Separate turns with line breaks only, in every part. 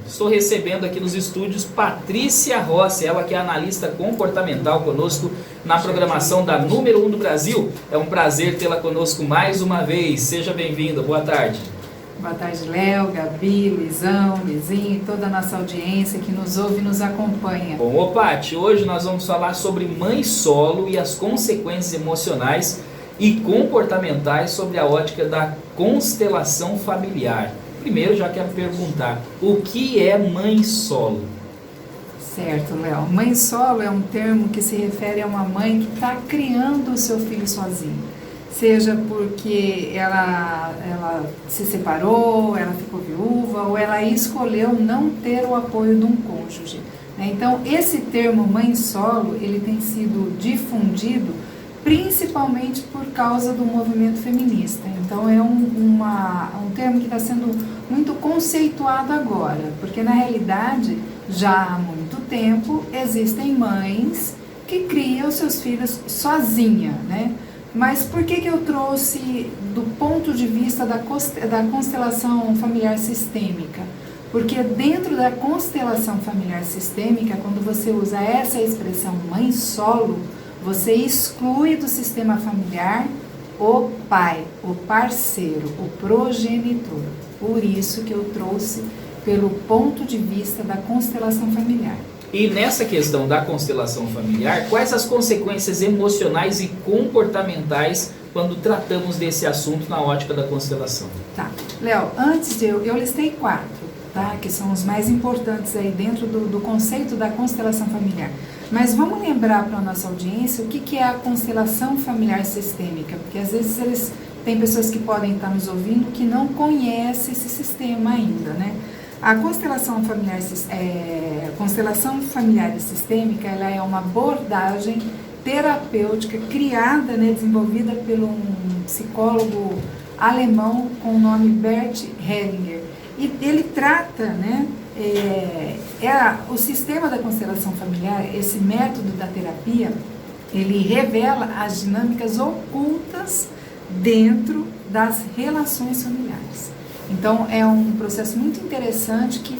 Estou recebendo aqui nos estúdios Patrícia Rossi, ela que é analista comportamental conosco na programação da Número 1 do Brasil. É um prazer tê-la conosco mais uma vez. Seja bem-vinda. Boa tarde.
Boa tarde, Léo, Gabi, Luizão, Lizinho e toda a nossa audiência que nos ouve e nos acompanha.
Bom, ô Paty, hoje nós vamos falar sobre mãe solo e as consequências emocionais e comportamentais sobre a ótica da constelação familiar. Primeiro, já quero perguntar, o que é mãe solo?
Certo, Léo. Mãe solo é um termo que se refere a uma mãe que está criando o seu filho sozinha. Seja porque ela se separou, ela ficou viúva, ou ela escolheu não ter o apoio de um cônjuge. Então, esse termo mãe solo, ele tem sido difundido principalmente por causa do movimento feminista. Então, é um termo que está sendo muito conceituado agora, porque na realidade, já há muito tempo, existem mães que criam seus filhos sozinha, né? Mas por que eu trouxe do ponto de vista da constelação familiar sistêmica? Porque dentro da constelação familiar sistêmica, quando você usa essa expressão mãe solo, você exclui do sistema familiar o pai, o parceiro, o progenitor. Por isso que eu trouxe pelo ponto de vista da constelação familiar.
E nessa questão da constelação familiar, quais as consequências emocionais e comportamentais quando tratamos desse assunto na ótica da constelação?
Tá. Léo, antes eu listei 4, tá? Que são os mais importantes aí dentro do conceito da constelação familiar. Mas vamos lembrar para a nossa audiência o que é a constelação familiar sistêmica, porque às vezes tem pessoas que podem estar nos ouvindo que não conhecem esse sistema ainda, né? A constelação familiar e sistêmica, ela é uma abordagem terapêutica criada, né, desenvolvida por um psicólogo alemão com o nome Bert Hellinger. E ele trata, né, o sistema da constelação familiar, esse método da terapia, ele revela as dinâmicas ocultas dentro das relações familiares. Então, é um processo muito interessante que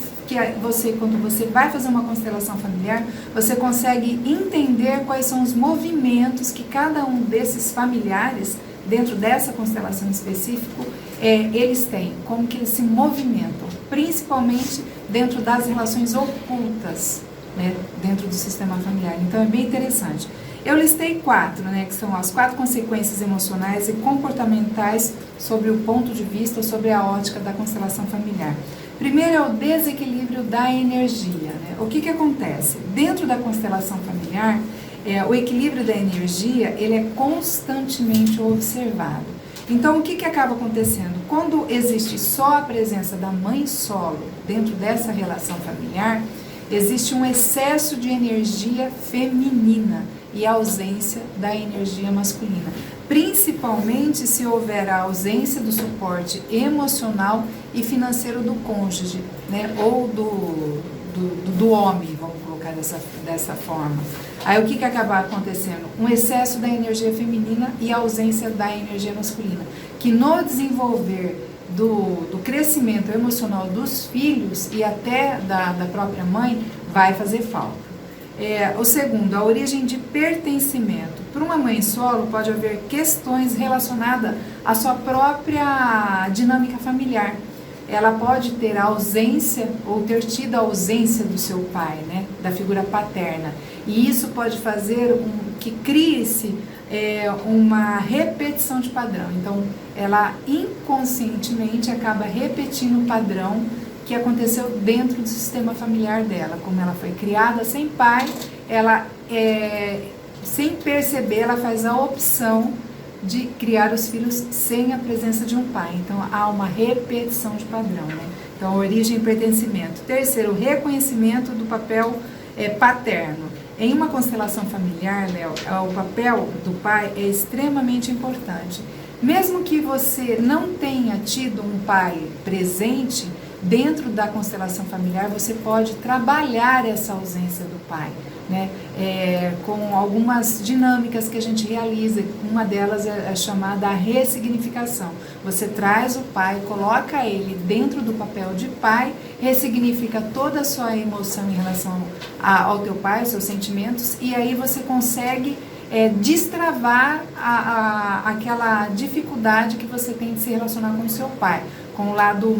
você, quando você vai fazer uma constelação familiar, você consegue entender quais são os movimentos que cada um desses familiares, dentro dessa constelação específica, eles têm, como que eles se movimentam, principalmente dentro das relações ocultas, né, dentro do sistema familiar. Então, é bem interessante. Eu listei 4, né, que são as 4 consequências emocionais e comportamentais sobre o ponto de vista, sobre a ótica da constelação familiar. Primeiro é o desequilíbrio da energia, né? O que acontece? Dentro da constelação familiar, o equilíbrio da energia, ele é constantemente observado. Então, o que acaba acontecendo? Quando existe só a presença da mãe solo dentro dessa relação familiar, existe um excesso de energia feminina e a ausência da energia masculina. Principalmente se houver a ausência do suporte emocional e financeiro do cônjuge, né? Ou do homem, vamos colocar dessa forma. Aí o que acaba acontecendo? Um excesso da energia feminina e a ausência da energia masculina, que no desenvolver do crescimento emocional dos filhos e até da própria mãe vai fazer falta. O segundo, a origem de pertencimento. Para uma mãe solo pode haver questões relacionadas à sua própria dinâmica familiar. Ela pode ter ausência ou ter tido a ausência do seu pai, né, da figura paterna. E isso pode fazer que crie-se uma repetição de padrão. Então, ela inconscientemente acaba repetindo o padrão que aconteceu dentro do sistema familiar dela. Como ela foi criada sem pai, ela, sem perceber, ela faz a opção de criar os filhos sem a presença de um pai. Então, há uma repetição de padrão, né? Então, origem e pertencimento. Terceiro, reconhecimento do papel paterno. Em uma constelação familiar, Léo, o papel do pai é extremamente importante. Mesmo que você não tenha tido um pai presente, dentro da constelação familiar você pode trabalhar essa ausência do pai. né? Com algumas dinâmicas que a gente realiza. Uma delas é chamada a ressignificação. Você traz o pai, coloca ele dentro do papel de pai, ressignifica toda a sua emoção em relação ao teu pai, os seus sentimentos, e aí você consegue destravar aquela dificuldade que você tem de se relacionar com o seu pai, com o lado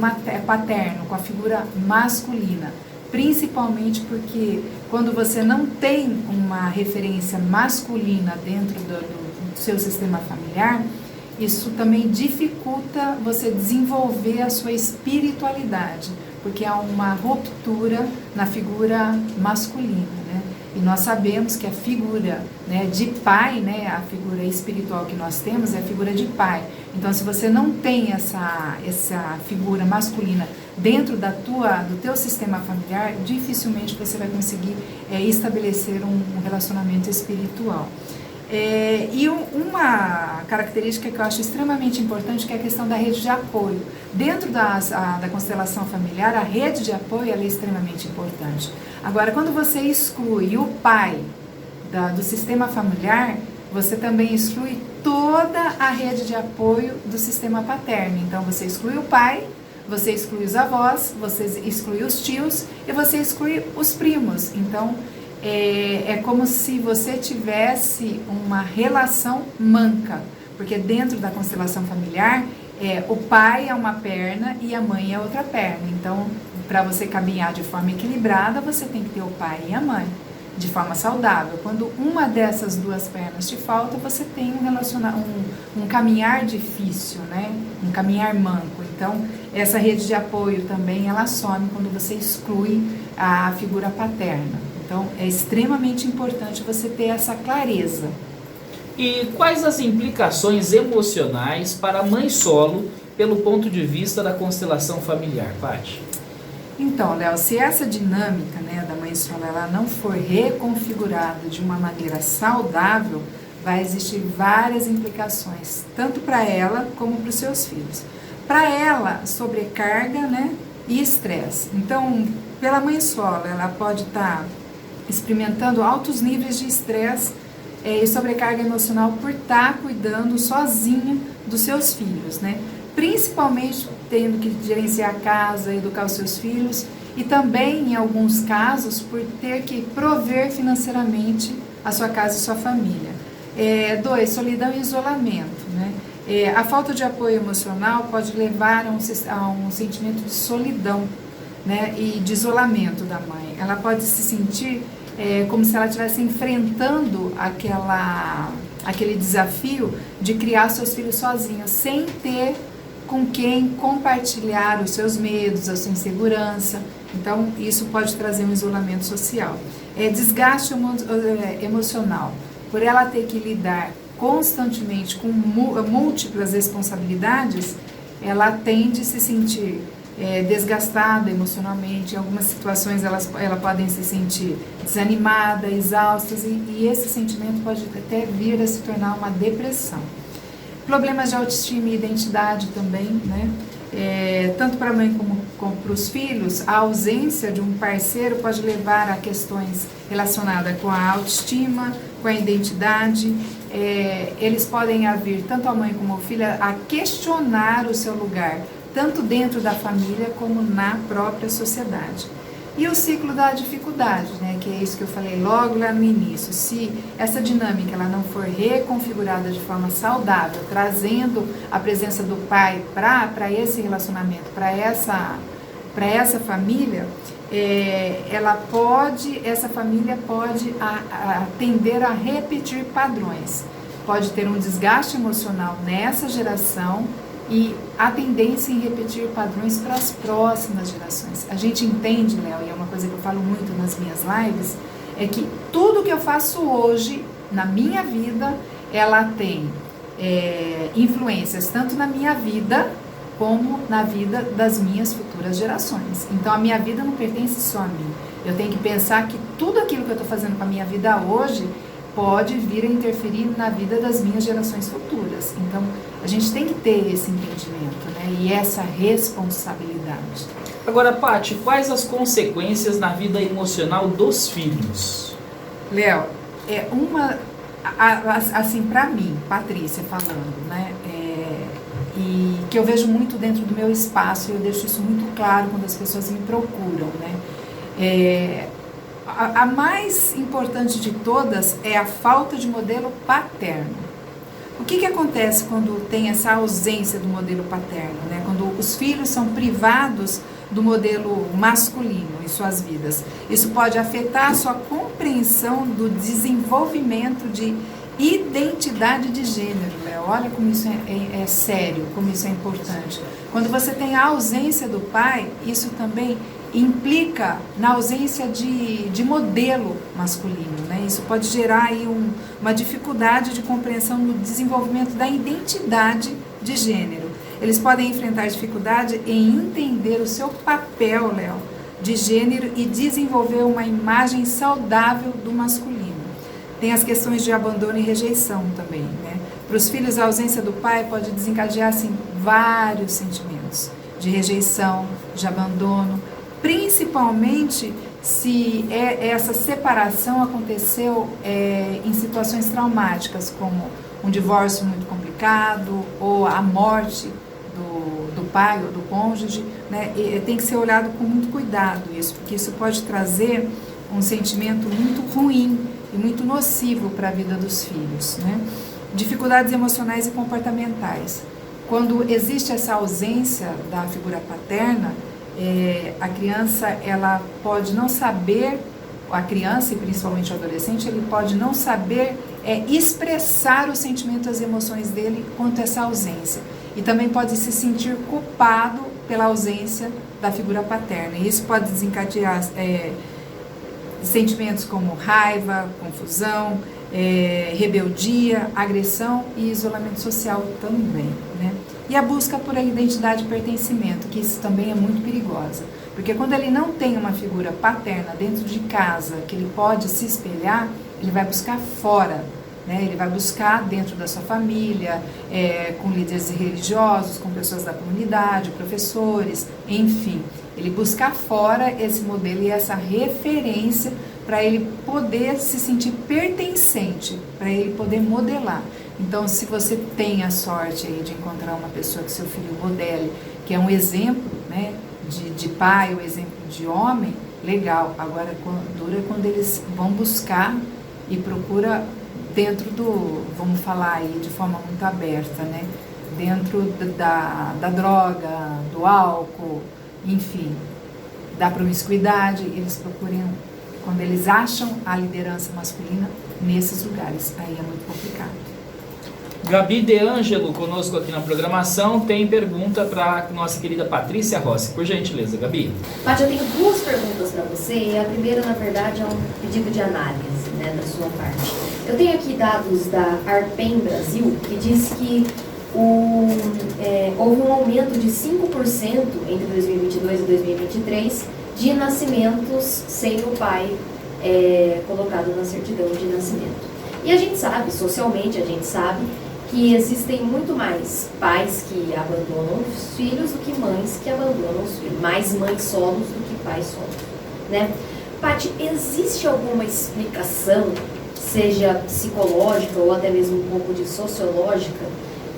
paterno, com a figura masculina. Principalmente porque quando você não tem uma referência masculina dentro do seu sistema familiar, isso também dificulta você desenvolver a sua espiritualidade, porque há uma ruptura na figura masculina, né? E nós sabemos que a figura, né, de pai, né, a figura espiritual que nós temos é a figura de pai. Então, se você não tem essa figura masculina dentro do teu sistema familiar, dificilmente você vai conseguir estabelecer um relacionamento espiritual. E uma característica que eu acho extremamente importante, que é a questão da rede de apoio. Dentro da constelação familiar, a rede de apoio ela é extremamente importante. Agora, quando você exclui o pai do sistema familiar, você também exclui toda a rede de apoio do sistema paterno. Então, você exclui o pai, você exclui os avós, você exclui os tios e você exclui os primos. Então, é como se você tivesse uma relação manca, porque dentro da constelação familiar, o pai é uma perna e a mãe é outra perna. Então, para você caminhar de forma equilibrada, você tem que ter o pai e a mãe, de forma saudável. Quando uma dessas duas pernas te falta, você tem um caminhar difícil, né? Um caminhar manco. Então, essa rede de apoio também, ela some quando você exclui a figura paterna. Então, é extremamente importante você ter essa clareza.
E quais as implicações emocionais para a mãe solo pelo ponto de vista da constelação familiar, Paty?
Então, Léo, se essa dinâmica, né, da mãe solo ela não for reconfigurada de uma maneira saudável, vai existir várias implicações, tanto para ela como para os seus filhos. Para ela, sobrecarga, né, e estresse. Então, pela mãe solo, ela pode estar experimentando altos níveis de estresse e sobrecarga emocional por estar cuidando sozinha dos seus filhos, né? Principalmente tendo que gerenciar a casa, educar os seus filhos e também, em alguns casos, por ter que prover financeiramente a sua casa e sua família. 2, solidão e isolamento, né? A falta de apoio emocional pode levar a um sentimento de solidão, né, e de isolamento da mãe. Ela pode se sentir como se ela estivesse enfrentando aquele desafio de criar seus filhos sozinha, sem ter com quem compartilhar os seus medos, a sua insegurança. Então, isso pode trazer um isolamento social. Desgaste emocional. Por ela ter que lidar constantemente com múltiplas responsabilidades, ela tende a se sentir desgastada emocionalmente. Em algumas situações ela podem se sentir desanimada, exaustas, e esse sentimento pode até vir a se tornar uma depressão. Problemas de autoestima e identidade também, né? Tanto para a mãe como para os filhos, a ausência de um parceiro pode levar a questões relacionadas com a autoestima, com a identidade. Eles podem vir, tanto a mãe como o filho, a questionar o seu lugar, tanto dentro da família como na própria sociedade. E o ciclo da dificuldade, né, que é isso que eu falei logo lá no início. Se essa dinâmica ela não for reconfigurada de forma saudável, trazendo a presença do pai para esse relacionamento, para essa família, essa família pode tender a repetir padrões. Pode ter um desgaste emocional nessa geração e a tendência em repetir padrões para as próximas gerações. A gente entende, Léo, e é uma coisa que eu falo muito nas minhas lives, é que tudo que eu faço hoje na minha vida, ela tem influências tanto na minha vida como na vida das minhas futuras gerações. Então a minha vida não pertence só a mim. Eu tenho que pensar que tudo aquilo que eu estou fazendo com a minha vida hoje pode vir a interferir na vida das minhas gerações futuras. Então, a gente tem que ter esse entendimento, né? E essa responsabilidade.
Agora, Paty, quais as consequências na vida emocional dos filhos?
Léo, assim, para mim, Patrícia falando, né, e que eu vejo muito dentro do meu espaço, e eu deixo isso muito claro quando as pessoas me procuram, né, a mais importante de todas é a falta de modelo paterno. O que acontece quando tem essa ausência do modelo paterno, né? Quando os filhos são privados do modelo masculino em suas vidas? Isso pode afetar a sua compreensão do desenvolvimento de identidade de gênero, Léo. Olha como isso é sério, como isso é importante. Quando você tem a ausência do pai, isso também implica na ausência de modelo masculino, né? Isso pode gerar aí uma dificuldade de compreensão no desenvolvimento da identidade de gênero. Eles podem enfrentar dificuldade em entender o seu papel, Léo, de gênero e desenvolver uma imagem saudável do masculino. Tem as questões de abandono e rejeição também, né? Para os filhos, a ausência do pai pode desencadear, assim, vários sentimentos de rejeição, de abandono, principalmente se essa separação aconteceu em situações traumáticas, como um divórcio muito complicado ou a morte do pai ou do cônjuge, né? Tem que ser olhado com muito cuidado isso, porque isso pode trazer um sentimento muito ruim e muito nocivo para a vida dos filhos, né? Dificuldades emocionais e comportamentais. Quando existe essa ausência da figura paterna, a criança, ela pode não saber, a criança e principalmente o adolescente, ele pode não saber expressar os sentimentos e as emoções dele quanto a essa ausência. E também pode se sentir culpado pela ausência da figura paterna. E isso pode desencadear sentimentos como raiva, confusão, rebeldia, agressão e isolamento social também, né? E a busca por a identidade e pertencimento, que isso também é muito perigosa. Porque quando ele não tem uma figura paterna dentro de casa que ele pode se espelhar, ele vai buscar fora, né? Ele vai buscar dentro da sua família, com líderes religiosos, com pessoas da comunidade, professores, enfim. Ele busca fora esse modelo e essa referência para ele poder se sentir pertencente, para ele poder modelar. Então, se você tem a sorte aí de encontrar uma pessoa que seu filho modele, que é um exemplo, né, de pai, um exemplo de homem, legal. Agora, dura quando eles vão buscar e procura dentro vamos falar aí de forma muito aberta, né, dentro da droga, do álcool, enfim, da promiscuidade, eles procuram, quando eles acham a liderança masculina nesses lugares, aí é muito complicado.
Gabi De Angelo, conosco aqui na programação, tem pergunta para nossa querida Patrícia Rossi. Por gentileza, Gabi.
Paty, eu tenho duas perguntas para você. E a primeira, na verdade, é um pedido de análise, né, da sua parte. Eu tenho aqui dados da Arpen Brasil, que diz que houve um aumento de 5% entre 2022 e 2023 de nascimentos sem o pai colocado na certidão de nascimento. E a gente sabe, socialmente, a gente sabe que existem muito mais pais que abandonam os filhos do que mães que abandonam os filhos. Mais mães solos do que pais solos, né? Paty, existe alguma explicação, seja psicológica ou até mesmo um pouco de sociológica,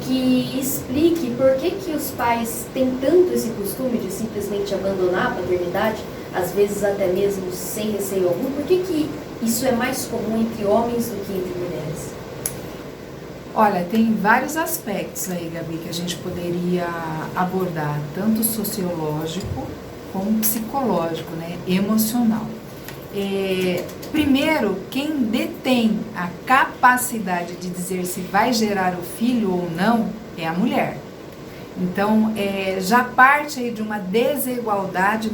que explique por que os pais têm tanto esse costume de simplesmente abandonar a paternidade, às vezes até mesmo sem receio algum? Por que isso é mais comum entre homens do que entre mulheres?
Olha, tem vários aspectos aí, Gabi, que a gente poderia abordar, tanto sociológico como psicológico, né, emocional. Primeiro, quem detém a capacidade de dizer se vai gerar o filho ou não é a mulher. Então, já parte aí de uma desigualdade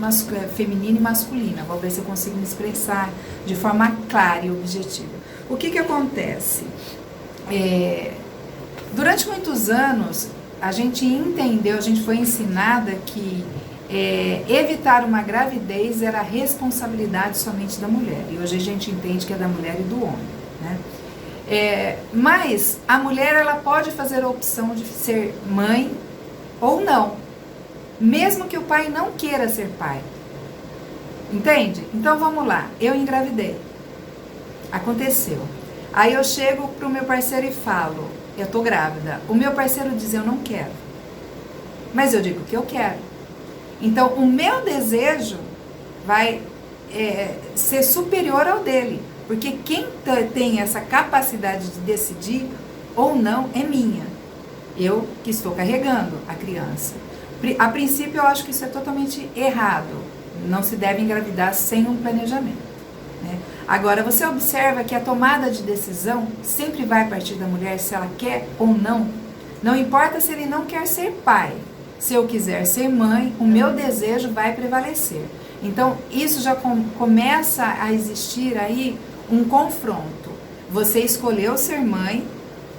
feminina e masculina. Vou ver se eu consigo me expressar de forma clara e objetiva. O que acontece? Durante muitos anos, a gente entendeu, a gente foi ensinada que evitar uma gravidez era a responsabilidade somente da mulher. E hoje a gente entende que é da mulher e do homem, né? Mas a mulher, ela pode fazer a opção de ser mãe ou não, mesmo que o pai não queira ser pai. Entende? Então vamos lá, eu engravidei. Aconteceu. Aí eu chego pro meu parceiro e falo, eu tô grávida. O meu parceiro diz, eu não quero. Mas eu digo que eu quero. Então, o meu desejo vai ser superior ao dele. Porque quem tem essa capacidade de decidir ou não é minha. Eu que estou carregando a criança. A princípio, eu acho que isso é totalmente errado. Não se deve engravidar sem um planejamento, né? Agora, você observa que a tomada de decisão sempre vai partir da mulher, se ela quer ou não. Não importa se ele não quer ser pai. Se eu quiser ser mãe, o meu desejo vai prevalecer. Então, isso já começa a existir aí um confronto. Você escolheu ser mãe,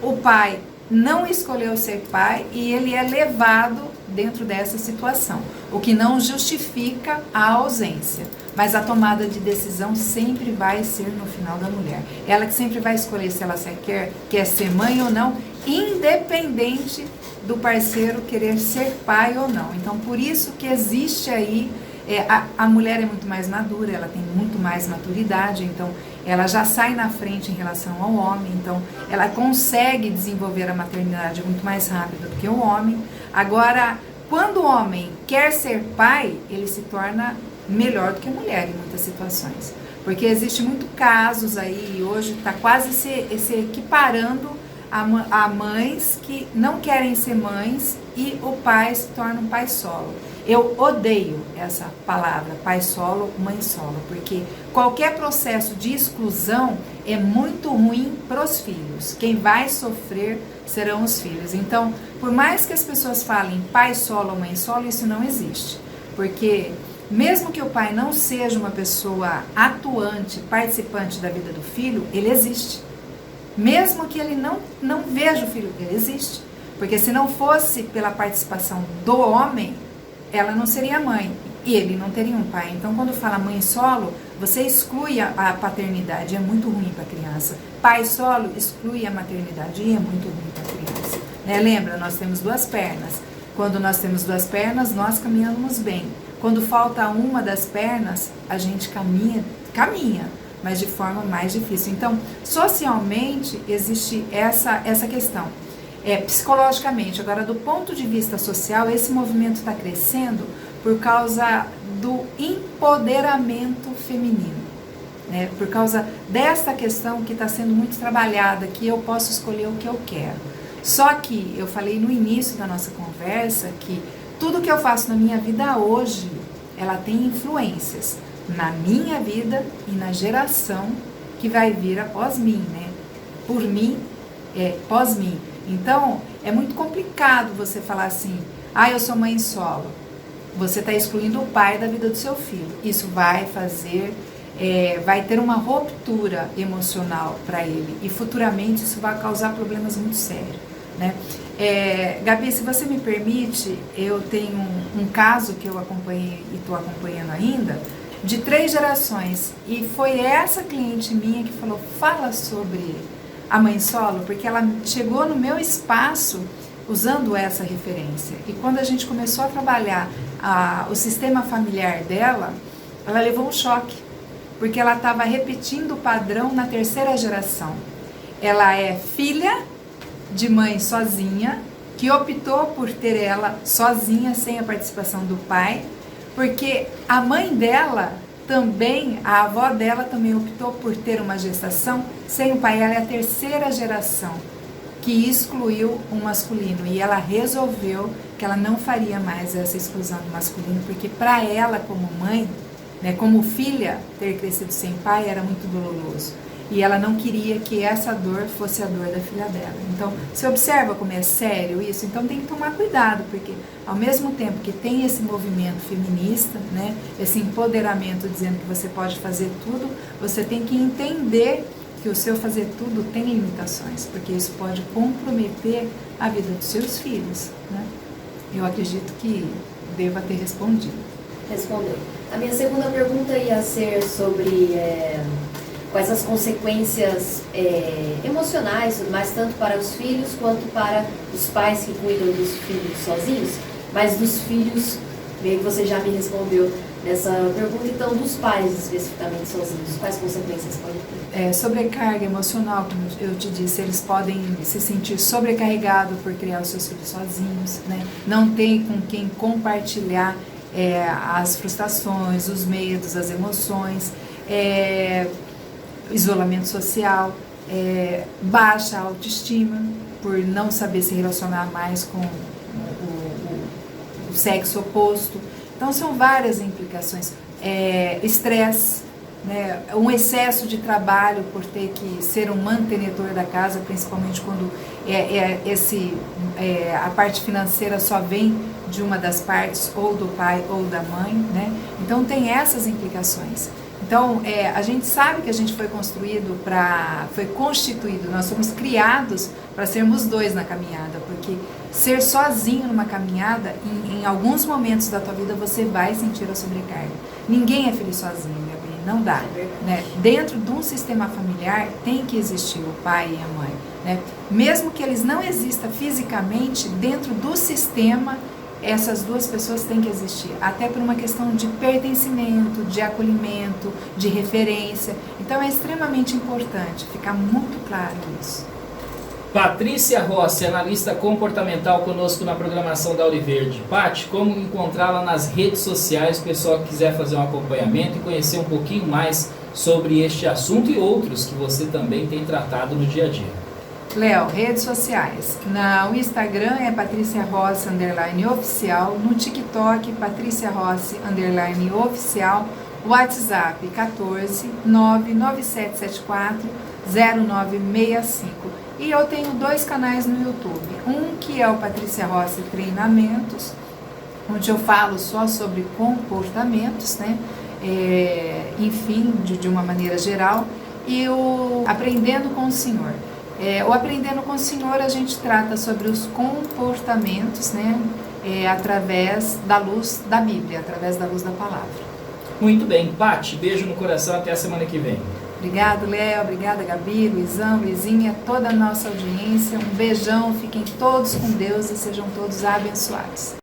o pai não escolheu ser pai e ele é levado dentro dessa situação, o que não justifica a ausência, mas a tomada de decisão sempre vai ser no final da mulher. Ela que sempre vai escolher se ela quer ser mãe ou não, independente do parceiro querer ser pai ou não. Então, por isso que existe aí, a mulher é muito mais madura, ela tem muito mais maturidade, então ela já sai na frente em relação ao homem, então ela consegue desenvolver a maternidade muito mais rápido do que o homem. Agora, quando o homem quer ser pai, ele se torna melhor do que a mulher em muitas situações. Porque existe muitos casos aí, hoje está quase se equiparando a mães que não querem ser mães e o pai se torna um pai solo. Eu odeio essa palavra, pai solo, mãe solo, porque qualquer processo de exclusão é muito ruim para os filhos. Quem vai sofrer serão os filhos. Então, por mais que as pessoas falem pai solo ou mãe solo, isso não existe. Porque mesmo que o pai não seja uma pessoa atuante, participante da vida do filho, ele existe. Mesmo que ele não veja o filho, ele existe. Porque se não fosse pela participação do homem, ela não seria mãe e ele não teria um pai. Então, quando fala mãe solo, você exclui a paternidade, é muito ruim para a criança. Pai solo exclui a maternidade e é muito ruim para a criança. Né? Lembra, nós temos duas pernas. Quando nós temos duas pernas, nós caminhamos bem. Quando falta uma das pernas, a gente caminha, mas de forma mais difícil. Então, socialmente, existe essa questão. Psicologicamente, agora do ponto de vista social, esse movimento está crescendo por causa do empoderamento feminino, né? Por causa dessa questão que está sendo muito trabalhada, que eu posso escolher o que eu quero. Só que eu falei no início da nossa conversa que tudo que eu faço na minha vida hoje, ela tem influências na minha vida e na geração que vai vir após mim, né? Por mim, pós mim. Então, é muito complicado você falar assim, eu sou mãe solo. Você está excluindo o pai da vida do seu filho. Isso vai vai ter uma ruptura emocional para ele. E futuramente isso vai causar problemas muito sérios, né? Gabi, se você me permite, eu tenho um caso que eu acompanhei e estou acompanhando ainda, de 3 gerações. E foi essa cliente minha que falou, fala sobre a mãe solo, porque ela chegou no meu espaço usando essa referência. E quando a gente começou a trabalhar o sistema familiar dela, ela levou um choque, porque ela estava repetindo o padrão na 3ª geração. Ela é filha de mãe sozinha, que optou por ter ela sozinha, sem a participação do pai, porque a mãe dela também, a avó dela também optou por ter uma gestação sem o pai. Ela é a 3ª geração que excluiu o masculino e ela resolveu que ela não faria mais essa exclusão do masculino, porque para ela como mãe, né, como filha, ter crescido sem pai era muito doloroso e ela não queria que essa dor fosse a dor da filha dela. Então, você observa como é sério isso? Então tem que tomar cuidado, porque ao mesmo tempo que tem esse movimento feminista, né, esse empoderamento dizendo que você pode fazer tudo, você tem que entender que o seu fazer tudo tem limitações, porque isso pode comprometer a vida dos seus filhos, né? Eu acredito que deva ter respondido.
Respondeu. A minha segunda pergunta ia ser sobre quais as consequências emocionais, mas tanto para os filhos quanto para os pais que cuidam dos filhos sozinhos, mas dos filhos Meio que você já me respondeu essa pergunta, então, dos pais especificamente sozinhos, quais consequências podem ter?
Sobrecarga emocional, como eu te disse, eles podem se sentir sobrecarregados por criar os seus filhos sozinhos, né? Não tem com quem compartilhar as frustrações, os medos, as emoções, isolamento social, baixa autoestima por não saber se relacionar mais com o sexo oposto. Então são várias implicações. Estresse, né? Um excesso de trabalho por ter que ser um mantenedor da casa, principalmente quando a parte financeira só vem de uma das partes, ou do pai ou da mãe, né? Então tem essas implicações. Então a gente sabe que a gente foi constituído, nós somos criados para sermos dois na caminhada, porque ser sozinho numa caminhada, em alguns momentos da tua vida você vai sentir a sobrecarga. Ninguém é feliz sozinho, minha bem, não dá. Né? Dentro de um sistema familiar tem que existir o pai e a mãe. Né? Mesmo que eles não existam fisicamente, dentro do sistema, essas duas pessoas têm que existir, até por uma questão de pertencimento, de acolhimento, de referência. Então é extremamente importante ficar muito claro isso.
Patrícia Rossi, analista comportamental, conosco na programação da Auriverde. Pati, como encontrá-la nas redes sociais, o pessoal que quiser fazer um acompanhamento e conhecer um pouquinho mais sobre este assunto e outros que você também tem tratado no dia a dia?
Léo, redes sociais. No Instagram é Patrícia Rossi _oficial, no TikTok Patrícia Rossi _oficial, WhatsApp 14 99774 0965. E eu tenho 2 canais no YouTube. Um que é o Patrícia Rossi Treinamentos, onde eu falo só sobre comportamentos, né? Enfim, de uma maneira geral. E o Aprendendo com o Senhor. O Aprendendo com o Senhor a gente trata sobre os comportamentos, né? Através da luz da Bíblia, através da luz da palavra.
Muito bem, Pati, beijo no coração, até a semana que vem.
Obrigado, Léo, obrigada, Gabi, Luizão, Luizinha, toda a nossa audiência. Um beijão, fiquem todos com Deus e sejam todos abençoados.